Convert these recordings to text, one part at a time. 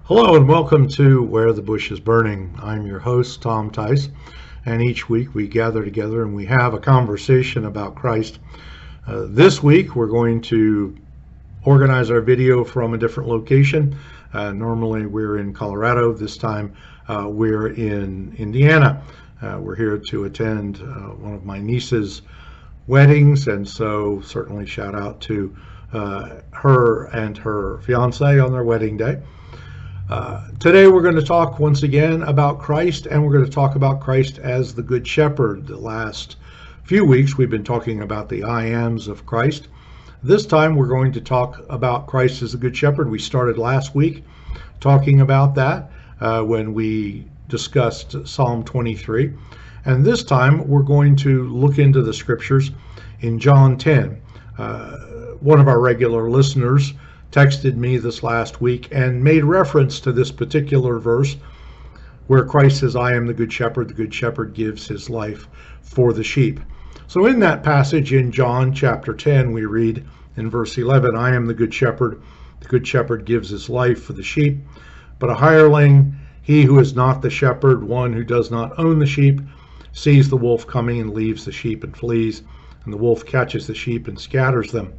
Hello and welcome to Where the Bush is Burning. I'm your host, Tom Tice, and each week we gather together and we have a conversation about Christ. This week we're going to organize our video from a different location. Normally we're in Colorado. This time we're in Indiana. We're here to attend one of my niece's weddings, and so certainly shout out to her and her fiance on their wedding day. Today we're going to talk once again about Christ, and we're going to talk about Christ as the Good Shepherd. The last few weeks we've been talking about the I ams of Christ. This time we're going to talk about Christ as the Good Shepherd. We started last week talking about that when we discussed Psalm 23. And this time we're going to look into the scriptures in John 10. One of our regular listeners texted me this last week and made reference to this particular verse where Christ says, I am the good shepherd gives his life for the sheep. So in that passage in John chapter 10, we read in verse 11, I am the good shepherd gives his life for the sheep. But a hireling, he who is not the shepherd, one who does not own the sheep, sees the wolf coming and leaves the sheep and flees, and the wolf catches the sheep and scatters them.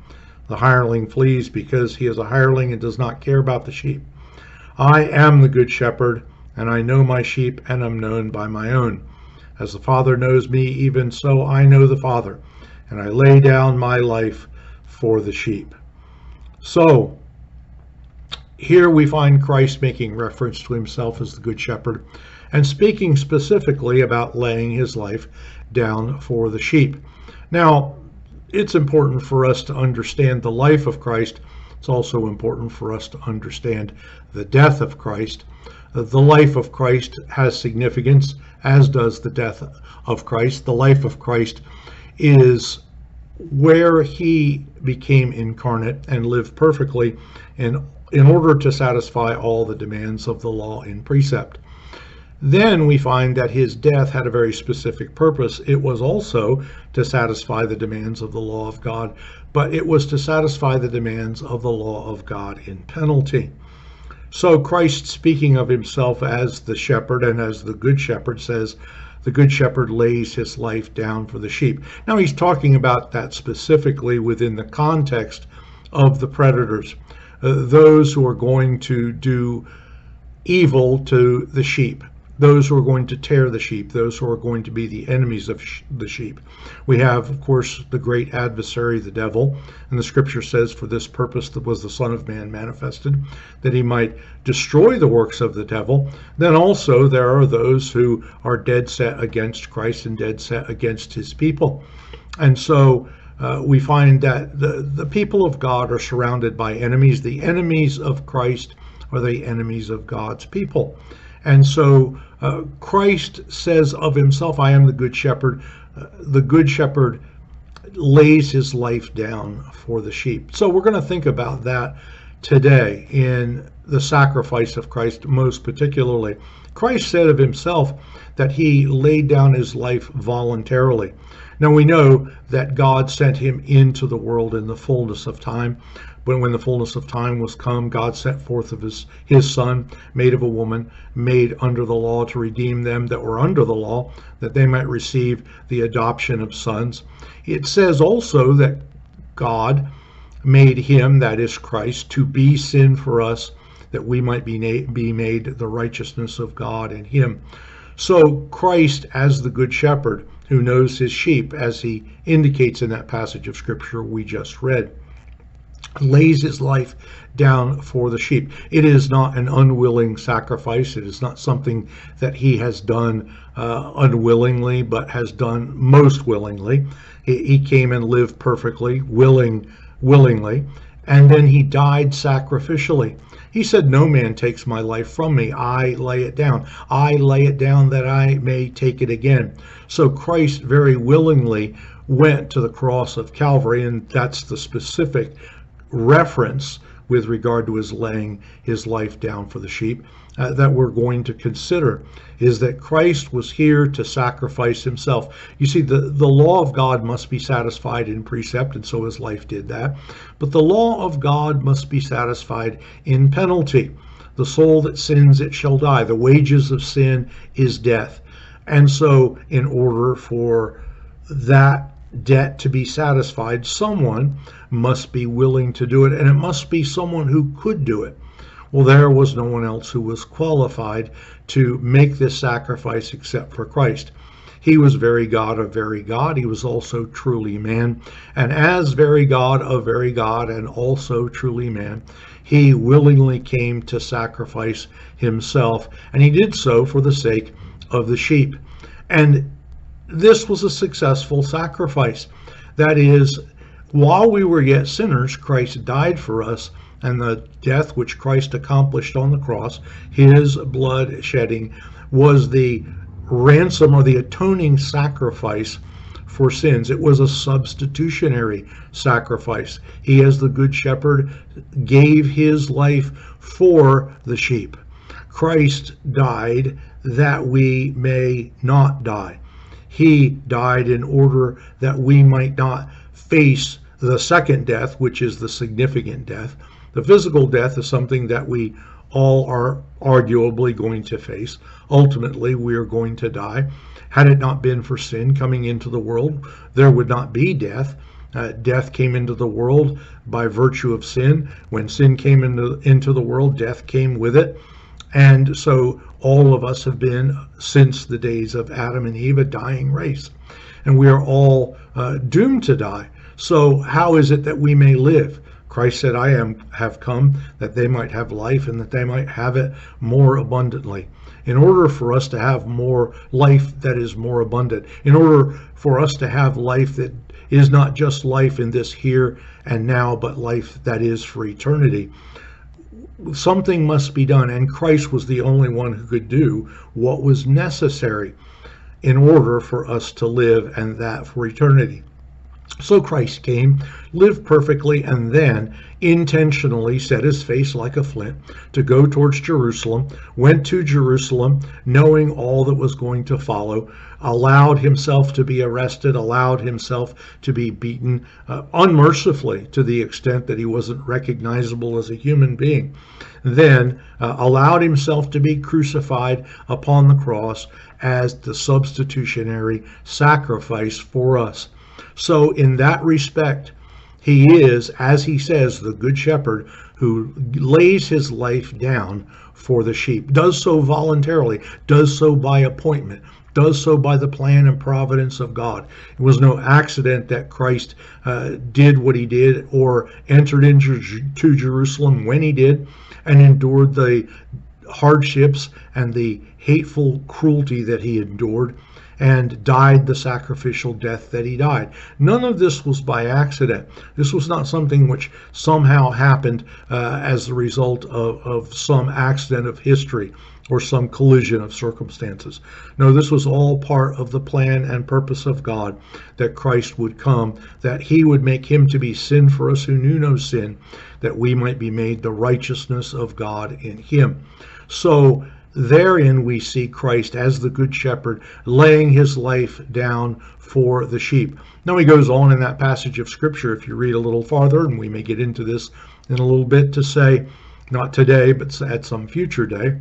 The hireling flees because he is a hireling and does not care about the sheep. I am the good shepherd, and I know my sheep and am known by my own. As the Father knows me, even so I know the Father, and I lay down my life for the sheep. So, here we find Christ making reference to himself as the good shepherd, and speaking specifically about laying his life down for the sheep. Now, it's important for us to understand the life of Christ. It's also important for us to understand the death of Christ. The life of Christ has significance, as does the death of Christ. The life of Christ is where he became incarnate and lived perfectly in order to satisfy all the demands of the law in precept. Then we find that his death had a very specific purpose. It was also to satisfy the demands of the law of God, but it was to satisfy the demands of the law of God in penalty. So Christ, speaking of himself as the shepherd and as the good shepherd, says, the good shepherd lays his life down for the sheep. Now he's talking about that specifically within the context of the predators, those who are going to do evil to the sheep, those who are going to tear the sheep, those who are going to be the enemies of the sheep. We have, of course, the great adversary, the devil, and the scripture says, for this purpose was the Son of Man manifested, that he might destroy the works of the devil. Then also there are those who are dead set against Christ and dead set against his people. And so we find that the people of God are surrounded by enemies. The enemies of Christ are the enemies of God's people. And so Christ says of himself, I am the good shepherd. The good shepherd lays his life down for the sheep. So we're going to think about that today in the sacrifice of Christ most particularly. Christ said of himself that he laid down his life voluntarily. Now we know that God sent him into the world in the fullness of time. When the fullness of time was come, God sent forth of his Son, made of a woman, made under the law, to redeem them that were under the law, that they might receive the adoption of sons. It says also that God made him, that is Christ, to be sin for us, that we might be made the righteousness of God in him. So Christ, as the good shepherd who knows his sheep, as he indicates in that passage of scripture we just read, lays his life down for the sheep. It is not an unwilling sacrifice. It is not something that he has done unwillingly, but has done most willingly. He came and lived perfectly, willingly, and then he died sacrificially. He said, no man takes my life from me. I lay it down. I lay it down that I may take it again. So Christ very willingly went to the cross of Calvary, and that's the specific reference with regard to his laying his life down for the sheep that we're going to consider, is that Christ was here to sacrifice himself. You see, the law of God must be satisfied in precept, and so his life did that. But the law of God must be satisfied in penalty. The soul that sins, it shall die. The wages of sin is death. And so in order for that debt to be satisfied, someone must be willing to do it, and it must be someone who could do it. Well, there was no one else who was qualified to make this sacrifice except for Christ. He was very God of very God. He was also truly man. And as very God of very God and also truly man, he willingly came to sacrifice himself, and he did so for the sake of the sheep. And this was a successful sacrifice. That is, while we were yet sinners, Christ died for us, and the death which Christ accomplished on the cross, his blood shedding, was the ransom or the atoning sacrifice for sins. It was a substitutionary sacrifice. He, as the good shepherd, gave his life for the sheep. Christ died that we may not die. He died in order that we might not face the second death, which is the significant death. The physical death is something that we all are arguably going to face. Ultimately, we are going to die. Had it not been for sin coming into the world, there would not be death. Death came into the world by virtue of sin. When sin came into the world, death came with it. And so all of us have been, since the days of Adam and Eve, a dying race. And we are all doomed to die. So how is it that we may live? Christ said, I have come that they might have life and that they might have it more abundantly. In order for us to have more life that is more abundant, in order for us to have life that is not just life in this here and now, but life that is for eternity, something must be done, and Christ was the only one who could do what was necessary in order for us to live, and that for eternity. So Christ came, lived perfectly, and then intentionally set his face like a flint to go towards Jerusalem, went to Jerusalem knowing all that was going to follow, allowed himself to be arrested, allowed himself to be beaten unmercifully to the extent that he wasn't recognizable as a human being, then allowed himself to be crucified upon the cross as the substitutionary sacrifice for us. So in that respect, he is, as he says, the good shepherd who lays his life down for the sheep, does so voluntarily, does so by appointment, does so by the plan and providence of God. It was no accident that Christ did what he did, or entered into Jerusalem when he did, and endured the hardships and the hateful cruelty that he endured, and died the sacrificial death that he died. None of this was by accident. This was not something which somehow happened as the result of some accident of history or some collision of circumstances. No, this was all part of the plan and purpose of God, that Christ would come, that he would make him to be sin for us who knew no sin, that we might be made the righteousness of God in him. So therein we see Christ as the good shepherd laying his life down for the sheep. Now he goes on in that passage of scripture, if you read a little farther, and we may get into this in a little bit, to say, not today, but at some future day,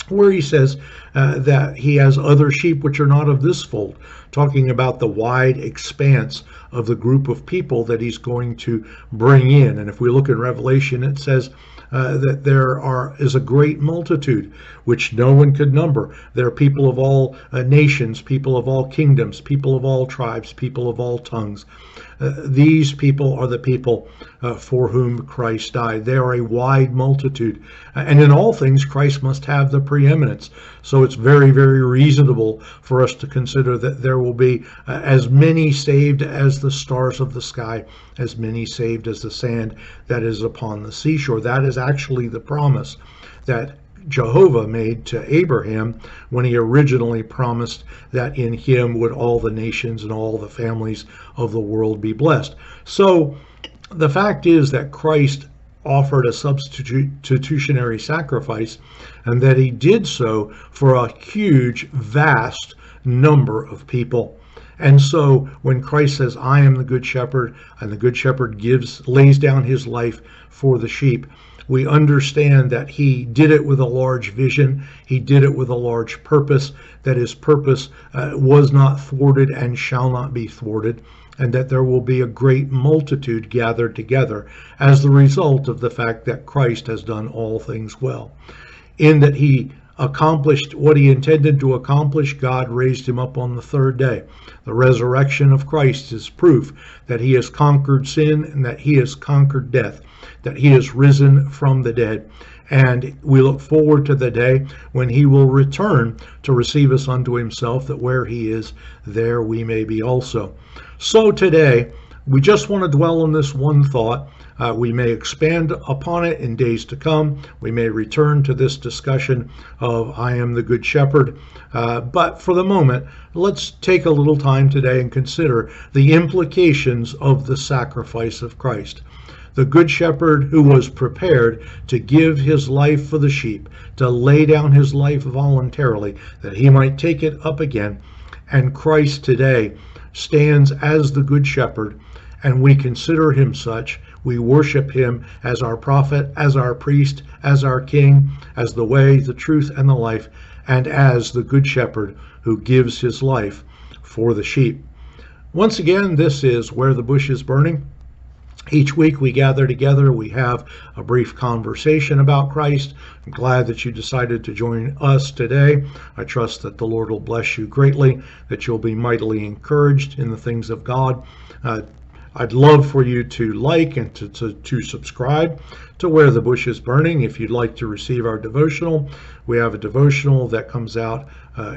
where he says that he has other sheep which are not of this fold, talking about the wide expanse of the group of people that he's going to bring in. And if we look in Revelation, it says that there is a great multitude which no one could number. There are people of all nations, people of all kingdoms, people of all tribes, people of all tongues. These people are the people for whom Christ died. They are a wide multitude. And in all things, Christ must have the preeminence. So it's very, very reasonable for us to consider that there will be as many saved as the stars of the sky, as many saved as the sand that is upon the seashore. That is actually the promise that Jehovah made to Abraham when he originally promised that in him would all the nations and all the families of the world be blessed. So the fact is that Christ offered a substitutionary sacrifice, and that he did so for a huge, vast number of people. And so when Christ says, I am the good shepherd, and the good shepherd lays down his life for the sheep, We understand that he did it with a large vision. He did it with a large purpose, that his purpose was not thwarted and shall not be thwarted, and that there will be a great multitude gathered together as the result of the fact that Christ has done all things well. In that he accomplished what he intended to accomplish, God raised him up on the third day. The resurrection of Christ is proof that he has conquered sin and that he has conquered death, that he has risen from the dead. And we look forward to the day when he will return to receive us unto himself, that where he is, there we may be also. So today, we just want to dwell on this one thought. We may expand upon it in days to come. We may return to this discussion of I am the Good Shepherd. But for the moment, let's take a little time today and consider the implications of the sacrifice of Christ. The Good Shepherd who was prepared to give his life for the sheep, to lay down his life voluntarily, that he might take it up again. And Christ today stands as the Good Shepherd, and we consider him such. We worship him as our prophet, as our priest, as our king, as the way, the truth, and the life, and as the Good Shepherd who gives his life for the sheep. Once again, this is Where the Bush is Burning. Each week we gather together, we have a brief conversation about Christ. I'm glad that you decided to join us today. I trust that the Lord will bless you greatly, that you'll be mightily encouraged in the things of God. I'd love for you to like and to subscribe to Where the Bush is Burning. If you'd like to receive our devotional, we have a devotional that comes out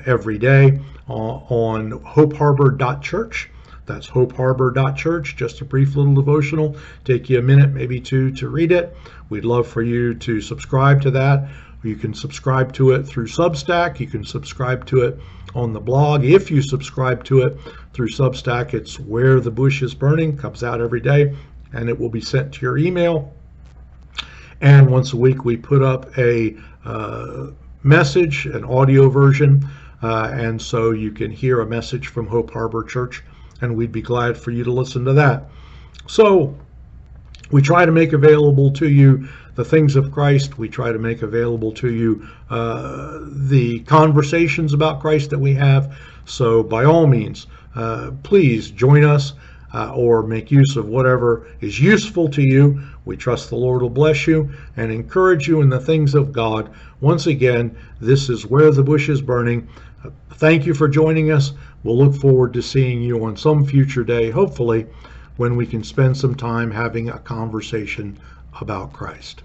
every day on hopeharbor.church. That's hopeharbor.church, just a brief little devotional. Take you a minute, maybe two, to read it. We'd love for you to subscribe to that. You can subscribe to it through Substack. You can subscribe to it on the blog. If you subscribe to it through Substack, it's Where the Bush is Burning. Comes out every day, and it will be sent to your email. And once a week, we put up a message, an audio version, and so you can hear a message from Hope Harbor Church, and we'd be glad for you to listen to that. So we try to make available to you the things of Christ. We try to make available to you the conversations about Christ that we have. So by all means, please join us or make use of whatever is useful to you. We trust the Lord will bless you and encourage you in the things of God. Once again, this is Where the Bush is Burning. Thank you for joining us. We'll look forward to seeing you on some future day, hopefully, when we can spend some time having a conversation about Christ.